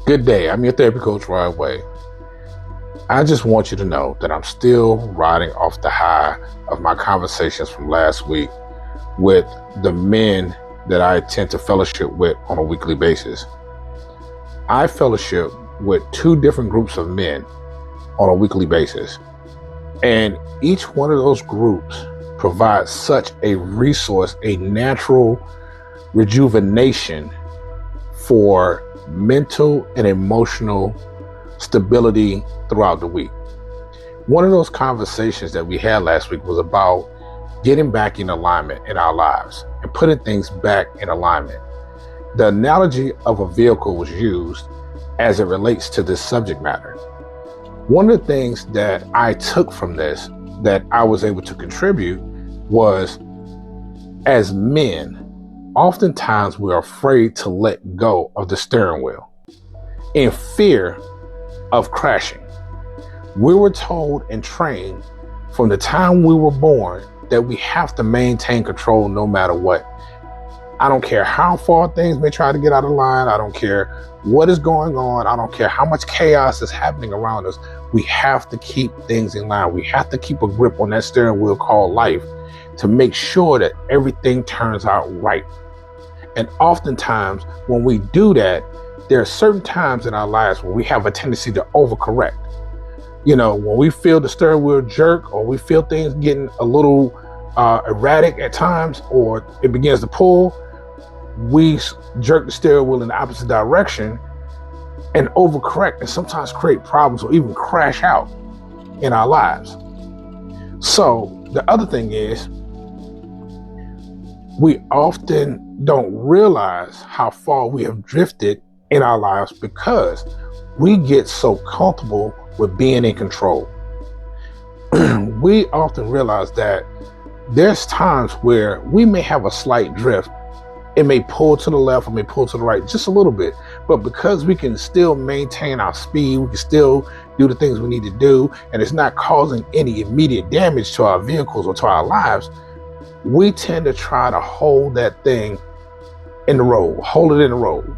Good day. I'm your therapy coach, Rod Way. I just want you to know that I'm still riding off the high of my conversations from last week with the men that I tend to fellowship with on a weekly basis. I fellowship with two different groups of men on a weekly basis. And each one of those groups provides such a resource, a natural rejuvenation for mental and emotional stability throughout the week. One of those conversations that we had last week was about getting back in alignment in our lives and putting things back in alignment. The analogy of a vehicle was used as it relates to this subject matter. One of the things that I took from this that I was able to contribute was, as men, oftentimes we're afraid to let go of the steering wheel in fear of crashing. We were told and trained from the time we were born that we have to maintain control no matter what. I don't care how far things may try to get out of line. I don't care what is going on. I don't care how much chaos is happening around us. We have to keep things in line. We have to keep a grip on that steering wheel called life to make sure that everything turns out right. And oftentimes when we do that, there are certain times in our lives where we have a tendency to overcorrect. You know, when we feel the steering wheel jerk, or we feel things getting a little erratic at times, or it begins to pull, we jerk the steering wheel in the opposite direction and overcorrect, and sometimes create problems or even crash out in our lives. So the other thing is, we often don't realize how far we have drifted in our lives because we get so comfortable with being in control. We often realize that there's times where we may have a slight drift. It may pull to the left or may pull to the right just a little bit, but because we can still maintain our speed, we can still do the things we need to do, and it's not causing any immediate damage to our vehicles or to our lives, we tend to try to hold that thing in the road, hold it in the road,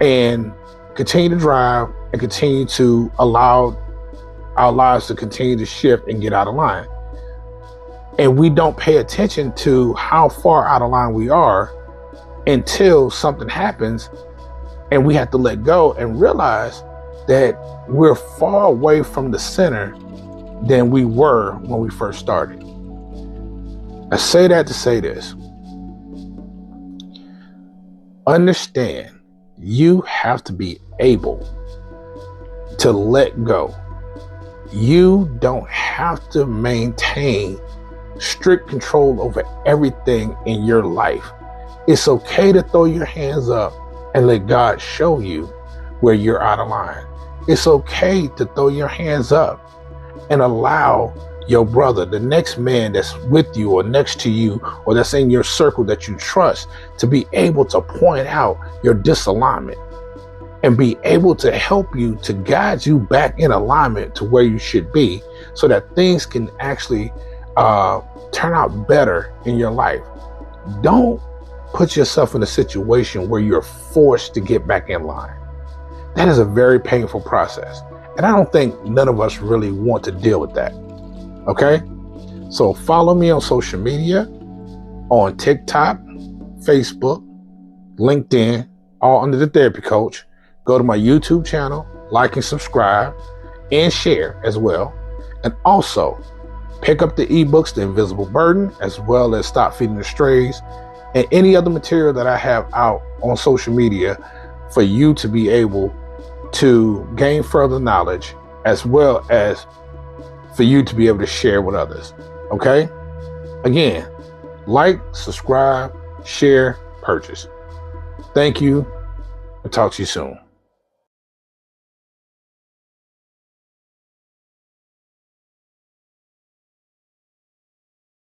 and continue to drive and continue to allow our lives to continue to shift and get out of line. And we don't pay attention to how far out of line we are until something happens and we have to let go and realize that we're far away from the center than we were when we first started. I say that to say this. Understand, you have to be able to let go. You don't have to maintain strict control over everything in your life. It's okay to throw your hands up and let God show you where you're out of line. It's okay to throw your hands up and allow your brother, the next man that's with you or next to you or that's in your circle that you trust, to be able to point out your disalignment and be able to help you to guide you back in alignment to where you should be so that things can actually turn out better in your life. Don't put yourself in a situation where you're forced to get back in line. That is a very painful process. And I don't think none of us really want to deal with that. Okay? So follow me on social media, on TikTok, Facebook, LinkedIn, all under the Therapy Coach. Go to my YouTube channel, like and subscribe, and share as well. And also pick up the ebooks, The Invisible Burden, as well as Stop Feeding the Strays, and any other material that I have out on social media for you to be able to gain further knowledge, as well as for you to be able to share with others. Okay? Again, like, subscribe, share, purchase. Thank you, and talk to you soon.